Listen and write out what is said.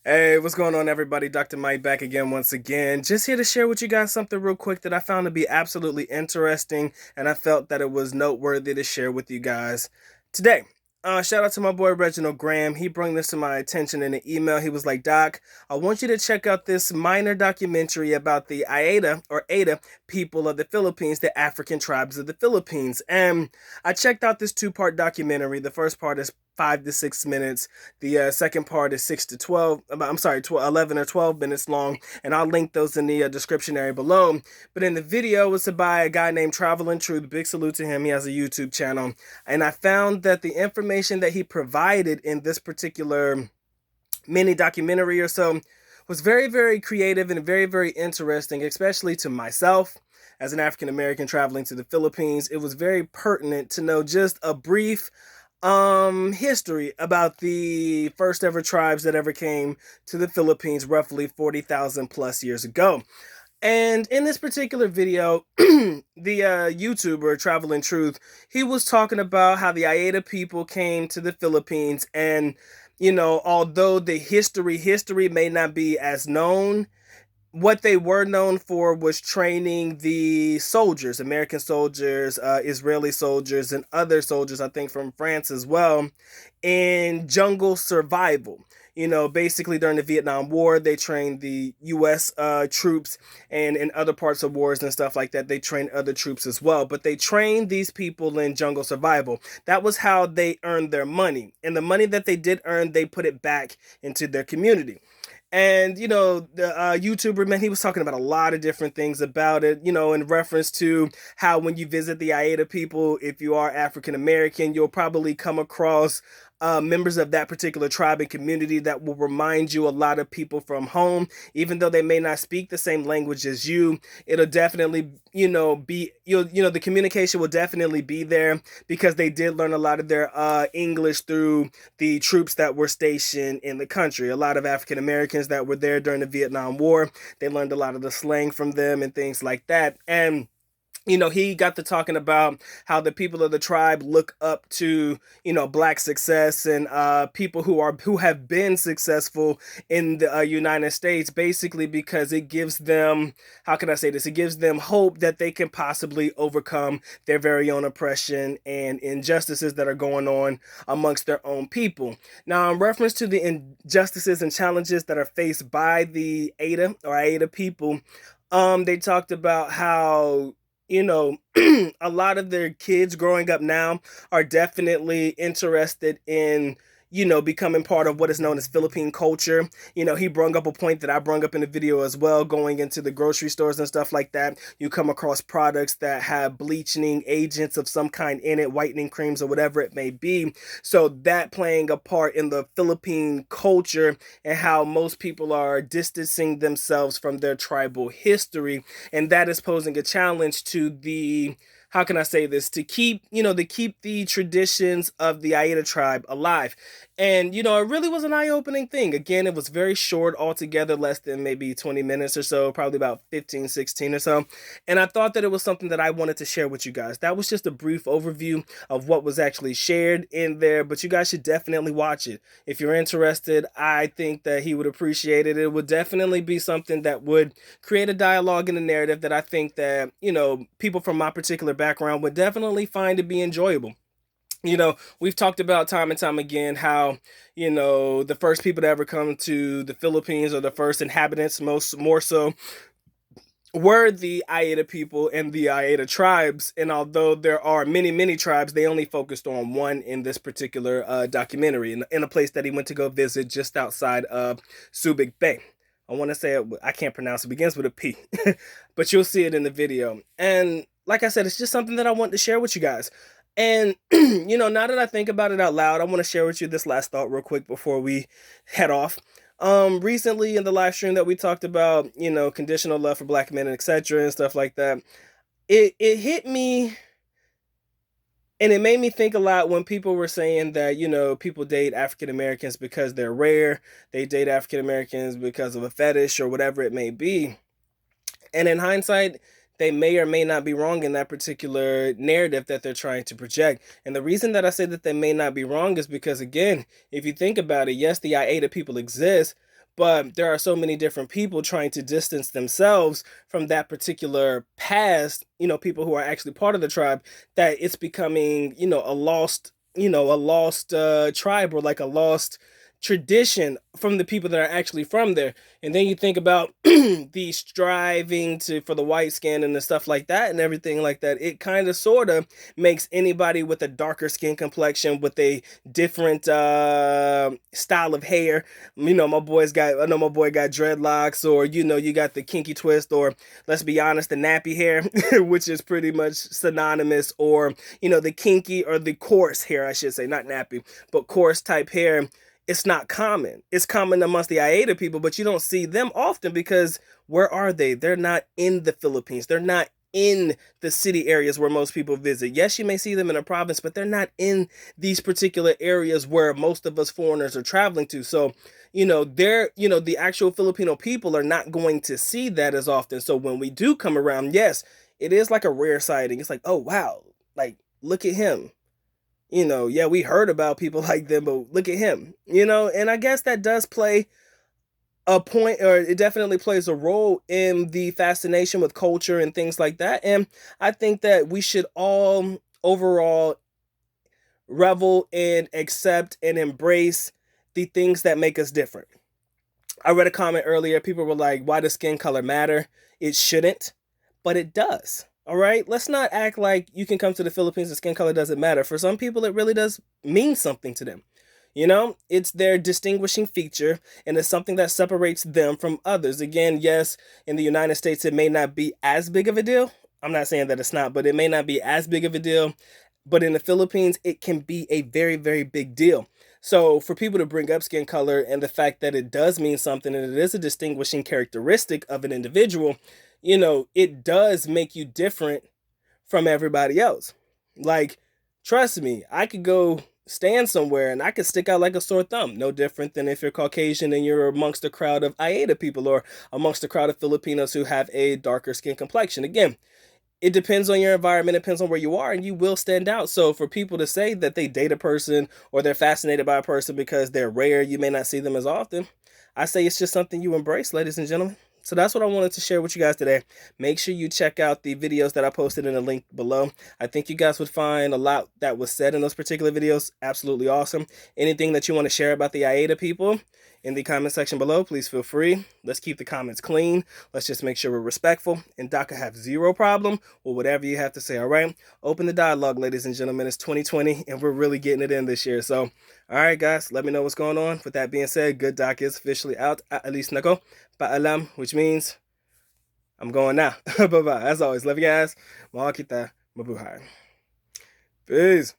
Hey, what's going on, everybody? Dr. Mike back again, once again. Just here to share with you guys something real quick that I found to be absolutely interesting, and I felt that it was noteworthy to share with you guys today. Shout out to my boy Reginald Graham. He brought this to my attention in an email. He was like, Doc, I want you to check out this minor documentary about the Aeta or Aeta people of the Philippines, the African tribes of the Philippines. And I checked out this two-part documentary. The first part is 5 to 6 minutes. The second part is 6 to 12. I'm sorry, 11 or 12 minutes long, and I'll link those in the description area below. But in the video, it's by a guy named Traveling Truth. Big salute to him. He has a YouTube channel, and I found that the information that he provided in this particular mini documentary or so was very, very creative and very, very interesting, especially to myself. As an African American traveling to the Philippines, it was very pertinent to know just a brief history about the first ever tribes that ever came to the Philippines roughly 40,000 plus years ago. And in this particular video, the YouTuber Traveling Truth, he was talking about how the Aeta people came to the Philippines, and although the history may not be as known, what they were known for was training the soldiers, American soldiers, Israeli soldiers, and other soldiers, I think from France as well, in jungle survival. Basically during the Vietnam War, they trained the U.S. Troops, and in other parts of wars and stuff like that, they trained other troops as well. But they trained these people in jungle survival. That was how they earned their money. And the money that they did earn, they put it back into their community. And, the YouTuber, man, he was talking about a lot of different things about it, in reference to how when you visit the Aeta people, if you are African American, you'll probably come across members of that particular tribe and community that will remind you a lot of people from home. Even though they may not speak the same language as you, it'll definitely, the communication will definitely be there because they did learn a lot of their English through the troops that were stationed in the country. A lot of African Americans that were there during the Vietnam War, they learned a lot of the slang from them and things like that. And he got to talking about how the people of the tribe look up to, black success and people who have been successful in the United States, basically because it gives them, how can I say this? It gives them hope that they can possibly overcome their very own oppression and injustices that are going on amongst their own people. Now, in reference to the injustices and challenges that are faced by the Aeta or Aeta people, they talked about how a lot of their kids growing up now are definitely interested in, becoming part of what is known as Philippine culture. He brung up a point that I brung up in the video as well, going into the grocery stores and stuff like that. You come across products that have bleaching agents of some kind in it, whitening creams or whatever it may be. So that playing a part in the Philippine culture and how most people are distancing themselves from their tribal history. And that is posing a challenge to the, how can I say this, to keep the traditions of the Aeta tribe alive. And, it really was an eye-opening thing. Again, it was very short altogether, less than maybe 20 minutes or so, probably about 15, 16 or so. And I thought that it was something that I wanted to share with you guys. That was just a brief overview of what was actually shared in there, but you guys should definitely watch it. If you're interested, I think that he would appreciate it. It would definitely be something that would create a dialogue and a narrative that I think that, people from my particular background would definitely find to be enjoyable. We've talked about time and time again how, the first people to ever come to the Philippines, or the first inhabitants, more so, were the Aeta people and the Aeta tribes. And although there are many, many tribes, they only focused on one in this particular documentary, in a place that he went to go visit just outside of Subic Bay. I want to say I can't pronounce it. Begins with a P, but you'll see it in the video. And like I said, it's just something that I want to share with you guys. And now that I think about it out loud, I want to share with you this last thought real quick before we head off. Recently in the live stream that we talked about, conditional love for black men and etc. and stuff like that, it hit me. And it made me think a lot when people were saying that, people date African Americans because they're rare. They date African Americans because of a fetish or whatever it may be. And in hindsight, they may or may not be wrong in that particular narrative that they're trying to project. And the reason that I say that they may not be wrong is because, again, if you think about it, yes, the Aeta people exist, But there are so many different people trying to distance themselves from that particular past, people who are actually part of the tribe, that it's becoming, a lost tribe, or like a lost tradition from the people that are actually from there. And then you think about the striving to for the white skin and the stuff like that and everything like that. It kind of sort of makes anybody with a darker skin complexion, with a different style of hair. I know my boy got dreadlocks, or you got the kinky twist, or let's be honest, the nappy hair, which is pretty much synonymous, or the kinky or the coarse hair, I should say, not nappy, but coarse type hair. It's not common. It's common amongst the Aeta people, but you don't see them often because where are they? They're not in the Philippines. They're not in the city areas where most people visit. Yes, you may see them in a province, but they're not in these particular areas where most of us foreigners are traveling to. So, the actual Filipino people are not going to see that as often. So when we do come around, yes, it is like a rare sighting. It's like, oh wow, like look at him. Yeah, we heard about people like them, but look at him, and I guess that does play a point, or it definitely plays a role in the fascination with culture and things like that. And I think that we should all overall revel and accept and embrace the things that make us different. I read a comment earlier. People were like, why does skin color matter? It shouldn't, but it does. All right. Let's not act like you can come to the Philippines and skin color doesn't matter. For some people, it really does mean something to them. It's their distinguishing feature, and it's something that separates them from others. Again, yes, in the United States, it may not be as big of a deal. I'm not saying that it's not, but it may not be as big of a deal. But in the Philippines, it can be a very, very big deal. So for people to bring up skin color and the fact that it does mean something and it is a distinguishing characteristic of an individual, it does make you different from everybody else. Like, trust me, I could go stand somewhere and I could stick out like a sore thumb. No different than if you're Caucasian and you're amongst a crowd of Aeta people, or amongst a crowd of Filipinos who have a darker skin complexion. Again, it depends on your environment, it depends on where you are, and you will stand out. So for people to say that they date a person or they're fascinated by a person because they're rare, you may not see them as often, I say it's just something you embrace, ladies and gentlemen. So that's what I wanted to share with you guys today. Make sure you check out the videos that I posted in the link below. I think you guys would find a lot that was said in those particular videos absolutely awesome. Anything that you want to share about the Aeta people in the comment section below, please feel free. Let's keep the comments clean. Let's just make sure we're respectful. And Doc, I have zero problem with whatever you have to say, all right? Open the dialogue, ladies and gentlemen. It's 2020, and we're really getting it in this year. So, all right, guys, let me know what's going on. With that being said, Good Doc is officially out. At least nako, paalam, which means I'm going now. Bye-bye. As always, love you guys. Mahal kita. Mabuhay. Peace.